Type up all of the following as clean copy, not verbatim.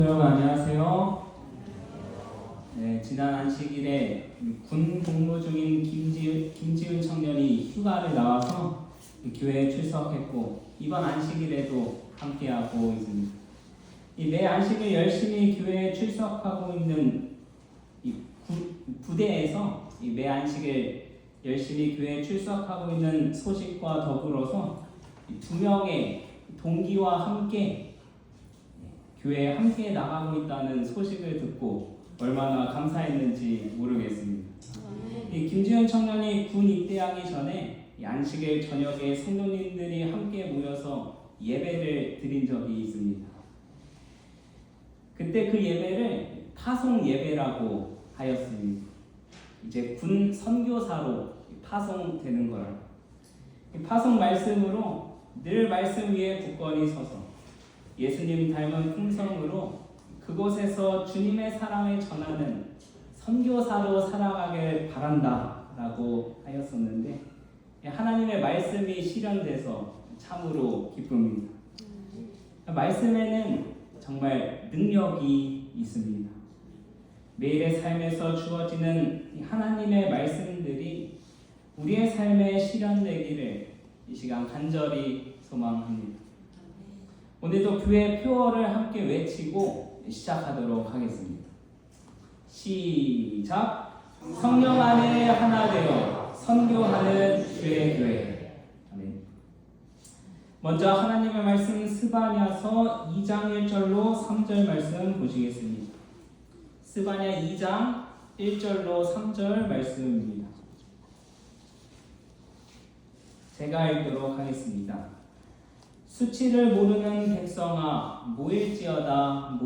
여러분 안녕하세요. 네, 지난 안식일에 군 복무 중인 김지훈 청년이 휴가를 나와서 교회에 출석했고 이번 안식일에도 함께하고 있습니다. 매 안식일 열심히 교회에 출석하고 있는 부대에서 매 안식일 열심히 교회에 출석하고 있는 소식과 더불어서 두 명의 동기와 함께 교회에 함께 나가고 있다는 소식을 듣고 얼마나 감사했는지 모르겠습니다. 김지현 청년이 군 입대하기 전에 안식일 저녁에 성도님들이 함께 모여서 예배를 드린 적이 있습니다. 그때 그 예배를 파송 예배라고 하였습니다. 이제 군 선교사로 파송되는 거라. 파송 말씀으로 늘 말씀 위에 굳건히 서서 예수님 닮은 품성으로 그곳에서 주님의 사랑을 전하는 선교사로 살아가길 바란다 라고 하였었는데 하나님의 말씀이 실현돼서 참으로 기쁩니다. 말씀에는 정말 능력이 있습니다. 매일의 삶에서 주어지는 하나님의 말씀들이 우리의 삶에 실현되기를 이 시간 간절히 소망합니다. 오늘도 교회 표어를 함께 외치고 시작하도록 하겠습니다. 시작! 성령 안에 하나 되어 선교하는 교회. 아멘. 먼저 하나님의 말씀 스바냐서 2장 1절로 3절 말씀 보시겠습니다. 스바냐 2장 1절로 3절 말씀입니다. 제가 읽도록 하겠습니다. 수치를 모르는 백성아 모일지어다.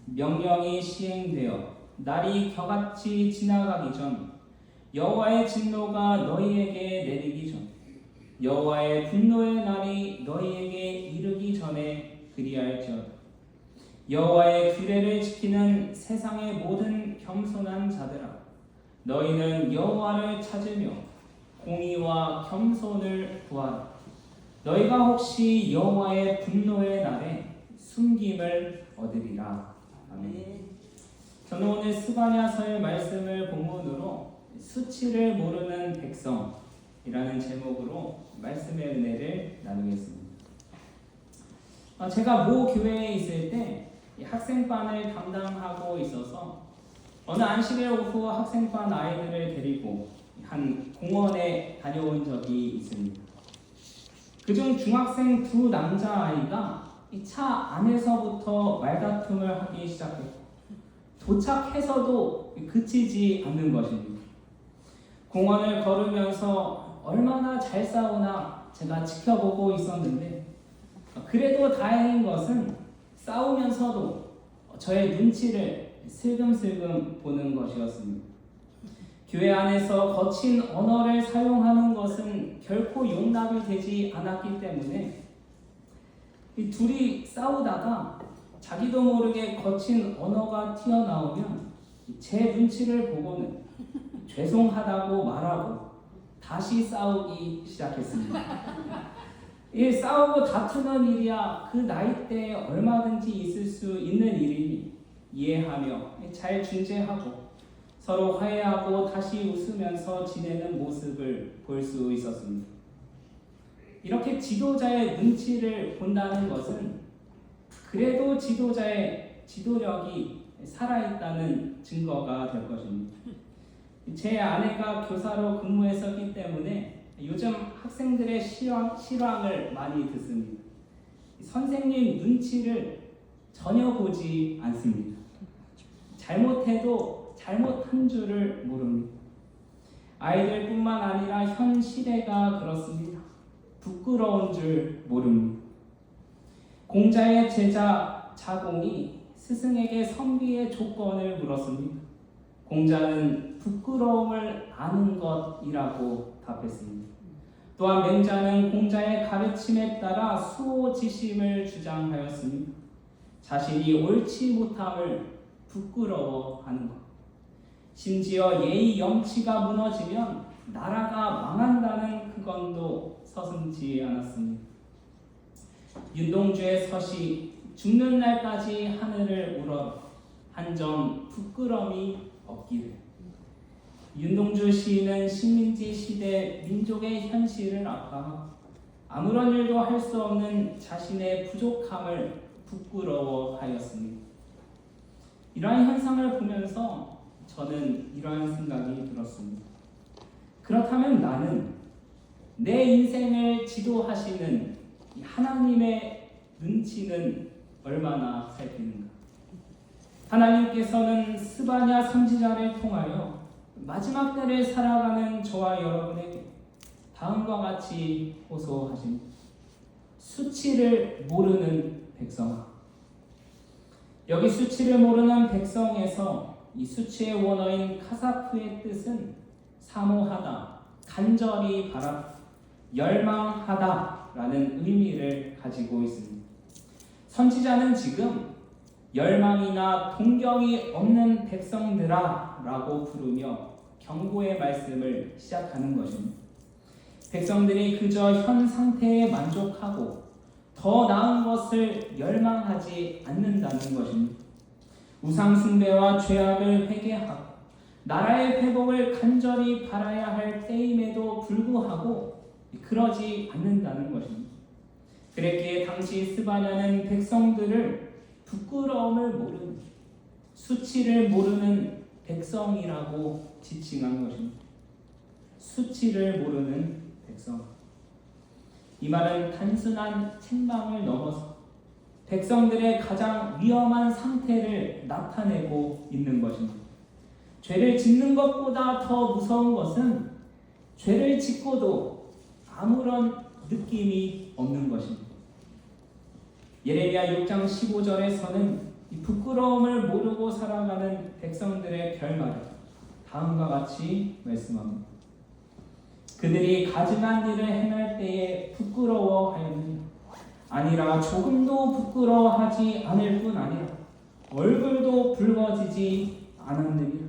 명령이 시행되어 날이 겨같이 지나가기 전 여호와의 진노가 너희에게 내리기 전 여호와의 분노의 날이 너희에게 이르기 전에 그리할지어다. 여호와의 규례를 지키는 세상의 모든 겸손한 자들아 너희는 여호와를 찾으며 공의와 겸손을 구하라. 너희가 혹시 여호와의 분노의 날에 숨김을 얻으리라. 아멘. 저는 오늘 스바냐서의 말씀을 본문으로 수치를 모르는 백성이라는 제목으로 말씀의 은혜를 나누겠습니다. 제가 모 교회에 있을 때 학생반을 담당하고 있어서 어느 안식일 오후 학생반 아이들을 데리고 한 공원에 다녀온 적이 있습니다. 그중 중학생 두 남자아이가 이 차 안에서부터 말다툼을 하기 시작했고 도착해서도 그치지 않는 것입니다. 공원을 걸으면서 얼마나 잘 싸우나 제가 지켜보고 있었는데 그래도 다행인 것은 싸우면서도 저의 눈치를 슬금슬금 보는 것이었습니다. 교회 안에서 거친 언어를 사용하는 것은 결코 용납이 되지 않았기 때문에 이 둘이 싸우다가 자기도 모르게 거친 언어가 튀어나오면 제 눈치를 보고는 죄송하다고 말하고 다시 싸우기 시작했습니다. 이 싸우고 다투는 일이야 그 나이대에 얼마든지 있을 수 있는 일이니 이해하며 잘 중재하고 서로 화해하고 다시 웃으면서 지내는 모습을 볼 수 있었습니다. 이렇게 지도자의 눈치를 본다는 것은 그래도 지도자의 지도력이 살아있다는 증거가 될 것입니다. 제 아내가 교사로 근무했었기 때문에 요즘 학생들의 실황을 많이 듣습니다. 선생님 눈치를 전혀 보지 않습니다. 잘못해도 잘못한 줄을 모릅니다. 아이들뿐만 아니라 현 시대가 그렇습니다. 부끄러운 줄 모릅니다. 공자의 제자 자공이 스승에게 선비의 조건을 물었습니다. 공자는 부끄러움을 아는 것이라고 답했습니다. 또한 맹자는 공자의 가르침에 따라 수호지심을 주장하였습니다. 자신이 옳지 못함을 부끄러워하는 것. 심지어 예의 염치가 무너지면 나라가 망한다는 그건도 서슴지 않았습니다. 윤동주의 서시 죽는 날까지 하늘을 우러 한 점 부끄러움이 없기를. 윤동주 시인은 식민지 시대 민족의 현실을 아파하고 아무런 일도 할 수 없는 자신의 부족함을 부끄러워하였습니다. 이러한 현상을 보면서 저는 이러한 생각이 들었습니다. 그렇다면 나는 내 인생을 지도하시는 하나님의 눈치는 얼마나 살피는가? 하나님께서는 스바냐 선지자를 통하여 마지막 때를 살아가는 저와 여러분에게 다음과 같이 호소하십니다. 수치를 모르는 백성아. 여기 수치를 모르는 백성에서 이 수치의 원어인 카사프의 뜻은 사모하다, 간절히 바라, 열망하다라는 의미를 가지고 있습니다. 선지자는 지금 열망이나 동경이 없는 백성들아 라고 부르며 경고의 말씀을 시작하는 것입니다. 백성들이 그저 현 상태에 만족하고 더 나은 것을 열망하지 않는다는 것입니다. 우상 숭배와 죄악을 회개하고 나라의 회복을 간절히 바라야 할 때임에도 불구하고 그러지 않는다는 것입니다. 그랬기에 당시 스바냐는 백성들을 부끄러움을 모르는, 수치를 모르는 백성이라고 지칭한 것입니다. 수치를 모르는 백성. 이 말은 단순한 책망을 넘어서 백성들의 가장 위험한 상태를 나타내고 있는 것입니다. 죄를 짓는 것보다 더 무서운 것은 죄를 짓고도 아무런 느낌이 없는 것입니다. 예레미야 6장 15절에서는 이 부끄러움을 모르고 살아가는 백성들의 결말을 다음과 같이 말씀합니다. 그들이 가증한 일을 행할 때에 부끄러워하였느냐? 아니라 조금도 부끄러워하지 않을 뿐 아니라 얼굴도 붉어지지 않았느니라.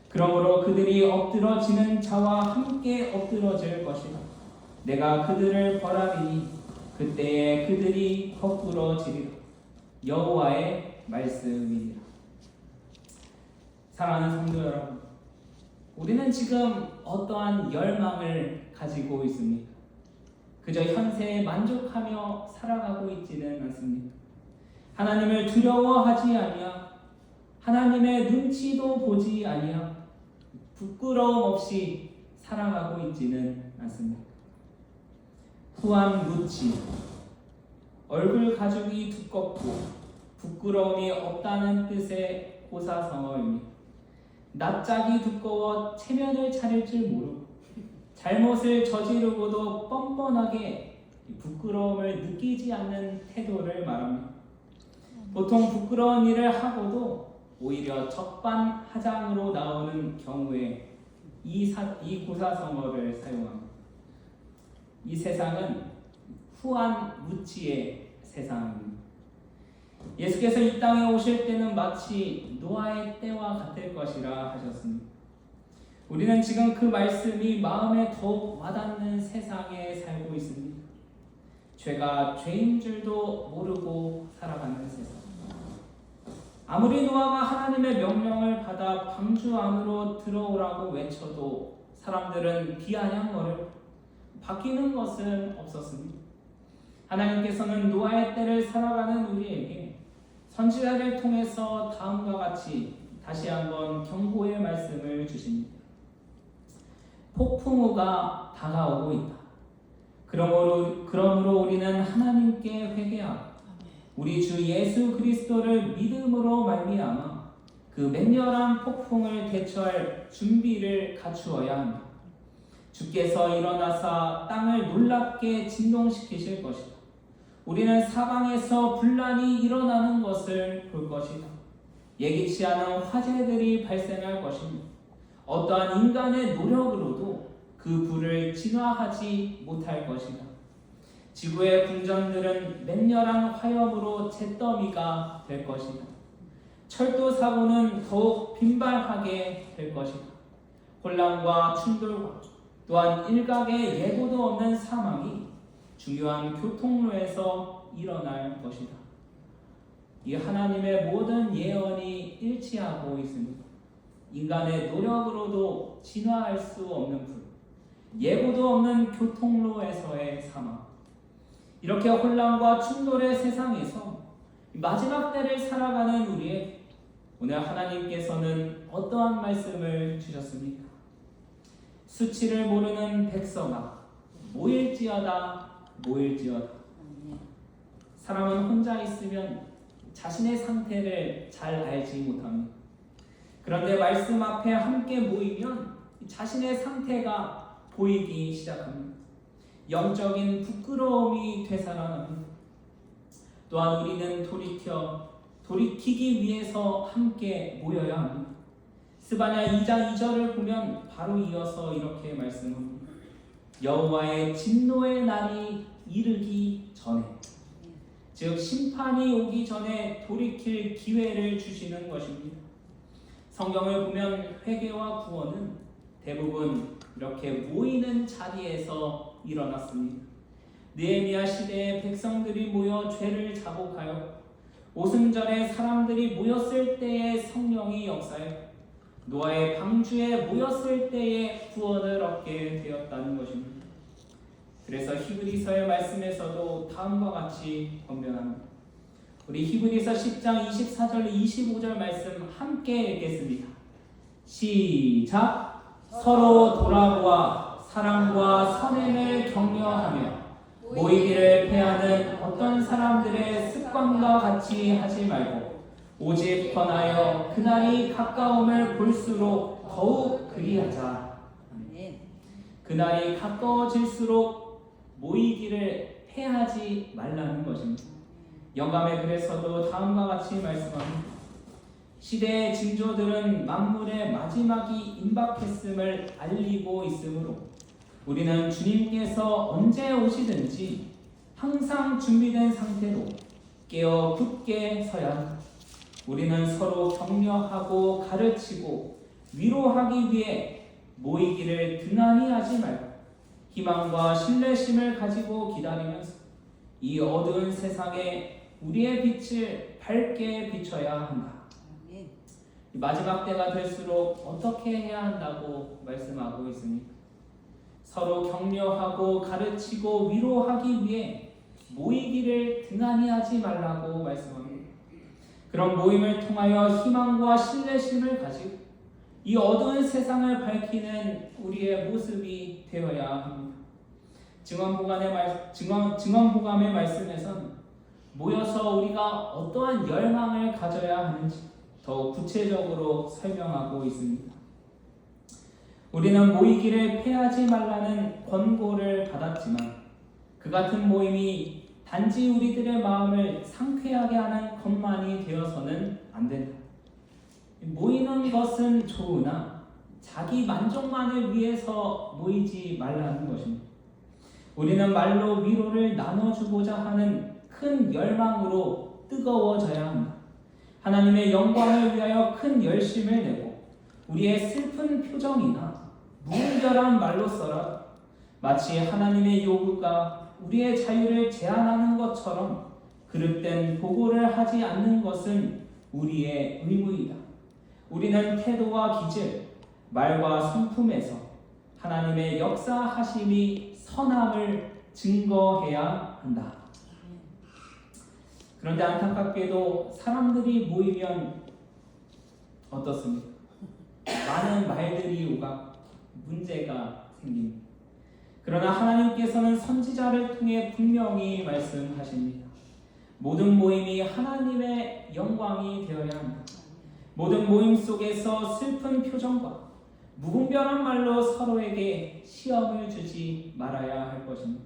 그러므로 그들이 엎드러지는 자와 함께 엎드러질 것이라. 내가 그들을 벌하리니 그때에 그들이 거꾸러지리라. 여호와의 말씀이니라. 사랑하는 성도 여러분, 우리는 지금 어떠한 열망을 가지고 있습니까? 그저 현세에 만족하며 살아가고 있지는 않습니다. 하나님을 두려워하지 아니하, 하나님의 눈치도 보지 아니하, 부끄러움 없이 살아가고 있지는 않습니다. 후한 무치, 얼굴 가죽이 두껍고 부끄러움이 없다는 뜻의 고사성어입니다. 낯짝이 두꺼워 체면을 차릴 줄 모르고 잘못을 저지르고도 뻔뻔하게 부끄러움을 느끼지 않는 태도를 말합니다. 보통 부끄러운 일을 하고도 오히려 적반하장으로 나오는 경우에 이 고사성어를 사용합니다. 이 세상은 후한 무치의 세상입니다. 예수께서 이 땅에 오실 때는 마치 노아의 때와 같을 것이라 하셨습니다. 우리는 지금 그 말씀이 마음에 더욱 와닿는 세상에 살고 있습니다. 죄가 죄인 줄도 모르고 살아가는 세상. 아무리 노아가 하나님의 명령을 받아 방주 안으로 들어오라고 외쳐도 사람들은 비아냥거려 바뀌는 것은 없었습니다. 하나님께서는 노아의 때를 살아가는 우리에게 선지자를 통해서 다음과 같이 다시 한번 경고의 말씀을 주십니다. 폭풍우가 다가오고 있다. 그러므로 우리는 하나님께 회개하고 우리 주 예수 그리스도를 믿음으로 말미암아 그 맹렬한 폭풍을 대처할 준비를 갖추어야 합니다. 주께서 일어나사 땅을 놀랍게 진동시키실 것이다. 우리는 사방에서 분란이 일어나는 것을 볼 것이다. 예기치 않은 화재들이 발생할 것입니다. 어떠한 인간의 노력으로도 그 불을 진화하지 못할 것이다. 지구의 궁전들은 맹렬한 화염으로 잿더미가 될 것이다. 철도 사고는 더욱 빈발하게 될 것이다. 혼란과 충돌과 또한 일각의 예고도 없는 사망이 중요한 교통로에서 일어날 것이다. 이 하나님의 모든 예언이 일치하고 있습니다. 인간의 노력으로도 진화할 수 없는 불, 예고도 없는 교통로에서의 사망. 이렇게 혼란과 충돌의 세상에서 마지막 때를 살아가는 우리에게 오늘 하나님께서는 어떠한 말씀을 주셨습니까? 수치를 모르는 백성아, 모일지어다, 모일지어다. 사람은 혼자 있으면 자신의 상태를 잘 알지 못합니다. 그런데 말씀 앞에 함께 모이면 자신의 상태가 보이기 시작합니다. 영적인 부끄러움이 되살아납니다. 또한 우리는 돌이키기 위해서 함께 모여야 합니다. 스바냐 2장 2절을 보면 바로 이어서 이렇게 말씀합니다. 여호와의 진노의 날이 이르기 전에, 즉 심판이 오기 전에 돌이킬 기회를 주시는 것입니다. 성경을 보면 회개와 구원은 대부분 이렇게 모이는 자리에서 일어났습니다. 느헤미야 시대에 백성들이 모여 죄를 자복하여 오순절에 사람들이 모였을 때에 성령이 역사해 노아의 방주에 모였을 때에 구원을 얻게 되었다는 것입니다. 그래서 히브리서의 말씀에서도 다음과 같이 권면합니다. 우리 히브리서 10장 24절 25절 말씀 함께 읽겠습니다. 시작. 서로 돌아보아 사랑과 선행을 격려하며 모이기를 패하는 어떤 사람들의 습관과 같이 하지 말고 오직 권하여 그날이 가까움을 볼수록 더욱 그리하자. 그날이 가까워질수록 모이기를 패하지 말라는 것입니다. 영감의 글에서도 다음과 같이 말씀합니다. 시대의 징조들은 만물의 마지막이 임박했음을 알리고 있으므로 우리는 주님께서 언제 오시든지 항상 준비된 상태로 깨어 굳게 서야 합니다. 우리는 서로 격려하고 가르치고 위로하기 위해 모이기를 등한히 하지 말고 희망과 신뢰심을 가지고 기다리면서 이 어두운 세상에 우리의 빛을 밝게 비춰야 한다. 마지막 때가 될수록 어떻게 해야 한다고 말씀하고 있습니까? 서로 격려하고 가르치고 위로하기 위해 모이기를 등한히 하지 말라고 말씀합니다. 그런 모임을 통하여 희망과 신뢰심을 가지고 이 어두운 세상을 밝히는 우리의 모습이 되어야 합니다. 증언보감의 말씀에서는 모여서 우리가 어떠한 열망을 가져야 하는지 더 구체적으로 설명하고 있습니다. 우리는 모이기를 패하지 말라는 권고를 받았지만 그 같은 모임이 단지 우리들의 마음을 상쾌하게 하는 것만이 되어서는 안 된다. 모이는 것은 좋으나 자기 만족만을 위해서 모이지 말라는 것입니다. 우리는 말로 위로를 나눠주고자 하는 큰 열망으로 뜨거워져야 합니다. 하나님의 영광을 위하여 큰 열심을 내고 우리의 슬픈 표정이나 무분별한 말로써라 마치 하나님의 요구가 우리의 자유를 제한하는 것처럼 그릇된 보고를 하지 않는 것은 우리의 의무이다. 우리는 태도와 기질, 말과 성품에서 하나님의 역사하심이 선함을 증거해야 한다. 그런데 안타깝게도 사람들이 모이면 어떻습니까? 많은 말들이 오가 문제가 생깁니다. 그러나 하나님께서는 선지자를 통해 분명히 말씀하십니다. 모든 모임이 하나님의 영광이 되어야 한다. 모든 모임 속에서 슬픈 표정과 무분별한 말로 서로에게 시험을 주지 말아야 할 것입니다.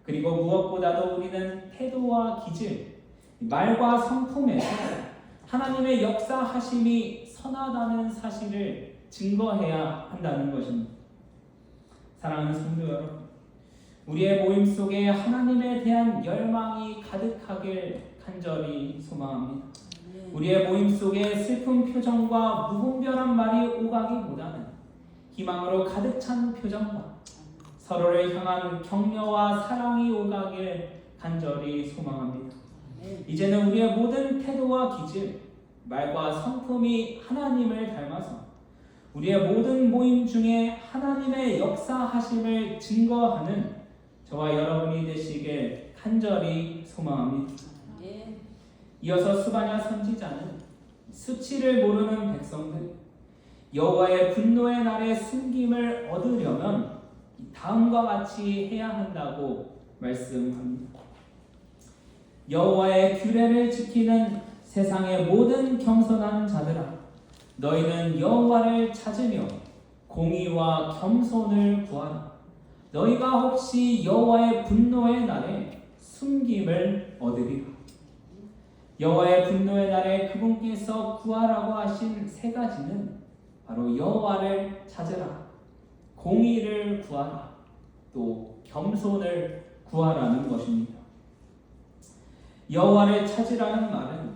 그리고 무엇보다도 우리는 태도와 기질, 말과 성품에서 하나님의 역사하심이 선하다는 사실을 증거해야 한다는 것입니다. 사랑하는 성도 여러분, 우리의 모임 속에 하나님에 대한 열망이 가득하길 간절히 소망합니다. 우리의 모임 속에 슬픈 표정과 무분별한 말이 오가기보다는 희망으로 가득 찬 표정과 서로를 향한 격려와 사랑이 오가길 간절히 소망합니다. 이제는 우리의 모든 태도와 기질, 말과 성품이 하나님을 닮아서 우리의 모든 모임 중에 하나님의 역사하심을 증거하는 저와 여러분이 되시길 간절히 소망합니다. 이어서 스바냐 선지자는 수치를 모르는 백성들, 여호와의 분노의 날에 숨김을 얻으려면 다음과 같이 해야 한다고 말씀합니다. 여호와의 규례를 지키는 세상의 모든 겸손한 자들아, 너희는 여호와를 찾으며 공의와 겸손을 구하라. 너희가 혹시 여호와의 분노의 날에 숨김을 얻으리라. 여호와의 분노의 날에 그분께서 구하라고 하신 세 가지는 바로 여호와를 찾으라, 공의를 구하라, 또 겸손을 구하라는 것입니다. 여호와를 찾으라는 말은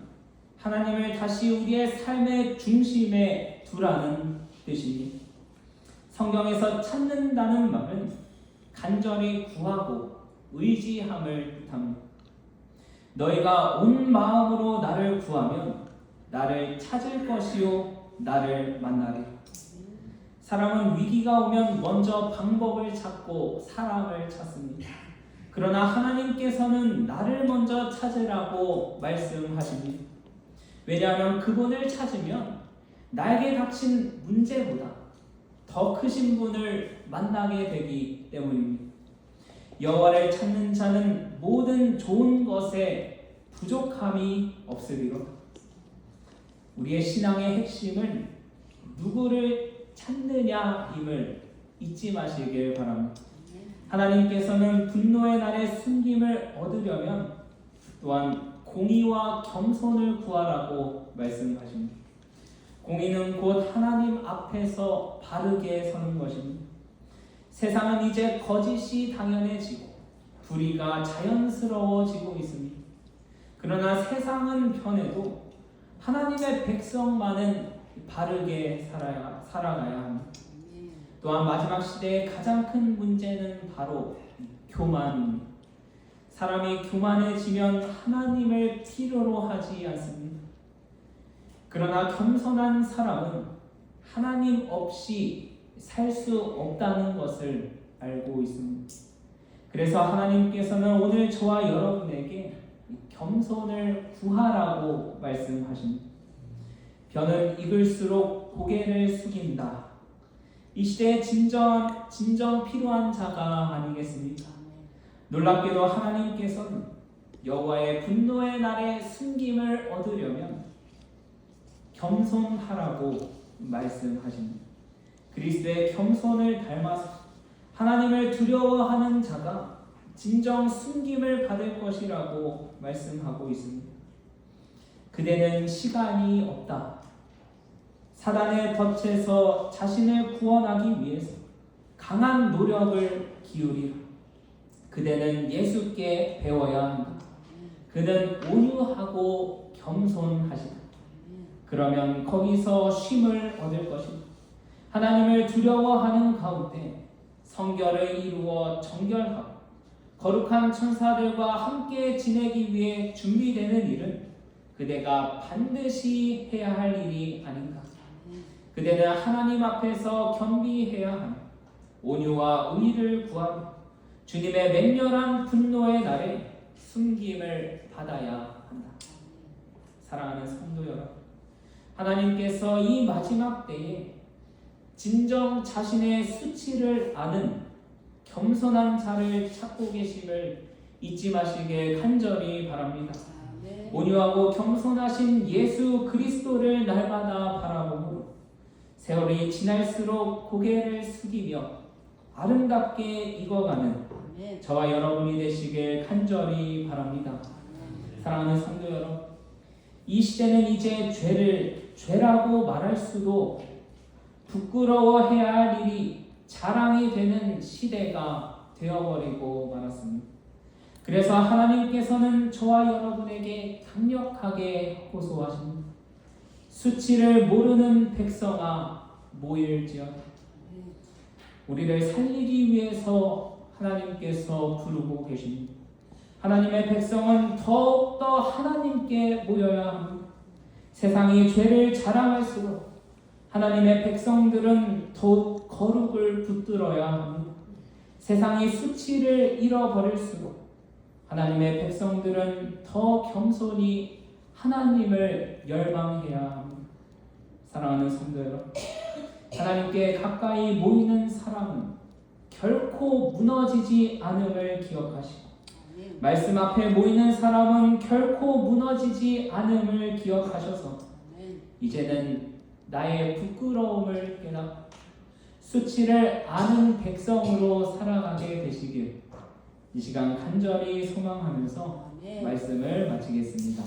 하나님을 다시 우리의 삶의 중심에 두라는 뜻입니다. 성경에서 찾는다는 말은 간절히 구하고 의지함을 뜻합니다. 너희가 온 마음으로 나를 구하면 나를 찾을 것이요 나를 만나리라. 사람은 위기가 오면 먼저 방법을 찾고 사람을 찾습니다. 그러나 하나님께서는 나를 먼저 찾으라고 말씀하십니다. 왜냐하면 그분을 찾으면 나에게 닥친 문제보다 더 크신 분을 만나게 되기 때문입니다. 여호와를 찾는 자는 모든 좋은 것에 부족함이 없으리라. 우리의 신앙의 핵심은 누구를 찾느냐임을 잊지 마시길 바랍니다. 하나님께서는 분노의 날에 숨김을 얻으려면 또한 공의와 겸손을 구하라고 말씀하십니다. 공의는 곧 하나님 앞에서 바르게 서는 것입니다. 세상은 이제 거짓이 당연해지고 불의가 자연스러워지고 있습니다. 그러나 세상은 변해도 하나님의 백성만은 바르게 살아가야 합니다. 또한 마지막 시대의 가장 큰 문제는 바로 교만입니다. 사람이 교만해지면 하나님을 필요로 하지 않습니다. 그러나 겸손한 사람은 하나님 없이 살 수 없다는 것을 알고 있습니다. 그래서 하나님께서는 오늘 저와 여러분에게 겸손을 구하라고 말씀하십니다. 벼는 익을수록 고개를 숙인다. 이 시대에 진정 필요한 자가 아니겠습니까? 놀랍게도 하나님께서는 여호와의 분노의 날에 숨김을 얻으려면 겸손하라고 말씀하십니다. 그리스도의 겸손을 닮아서 하나님을 두려워하는 자가 진정 숨김을 받을 것이라고 말씀하고 있습니다. 그대는 시간이 없다. 사단의 덫에서 자신을 구원하기 위해서 강한 노력을 기울이라. 그대는 예수께 배워야 한다. 그는 온유하고 겸손하시다. 그러면 거기서 쉼을 얻을 것이다. 하나님을 두려워하는 가운데 성결을 이루어 정결하고 거룩한 천사들과 함께 지내기 위해 준비되는 일은 그대가 반드시 해야 할 일이 아닌가. 그대는 하나님 앞에서 겸비해야 하며 온유와 의를 구하며 주님의 맹렬한 분노의 날에 숨김을 받아야 한다. 사랑하는 성도 여러분, 하나님께서 이 마지막 때에 진정 자신의 수치를 아는 겸손한 자를 찾고 계심을 잊지 마시길 간절히 바랍니다. 온유하고 겸손하신 예수 그리스도를 날마다 바라보므로 세월이 지날수록 고개를 숙이며 아름답게 익어가는 저와 여러분이 되시길 간절히 바랍니다. 사랑하는 성도 여러분, 이 시대는 이제 죄를 죄라고 말할 수도 부끄러워해야 할 일이 자랑이 되는 시대가 되어버리고 말았습니다. 그래서 하나님께서는 저와 여러분에게 강력하게 호소하십니다. 수치를 모르는 백성아 모일지어다. 우리를 살리기 위해서 하나님께서 부르고 계십니다. 하나님의 백성은 더욱더 하나님께 모여야 합니다. 세상이 죄를 자랑할수록 하나님의 백성들은 더욱 거룩을 붙들어야 합니다. 세상이 수치를 잃어버릴수록 하나님의 백성들은 더 겸손히 하나님을 열망해야 합니다. 사랑하는 성도 여러분, 하나님께 가까이 모이는 사람은 결코 무너지지 않음을 기억하시고, 말씀 앞에 모이는 사람은 결코 무너지지 않음을 기억하셔서 이제는 나의 부끄러움을 깨닫고 수치를 아는 백성으로 살아가게 되시길 이 시간 간절히 소망하면서 말씀을 마치겠습니다.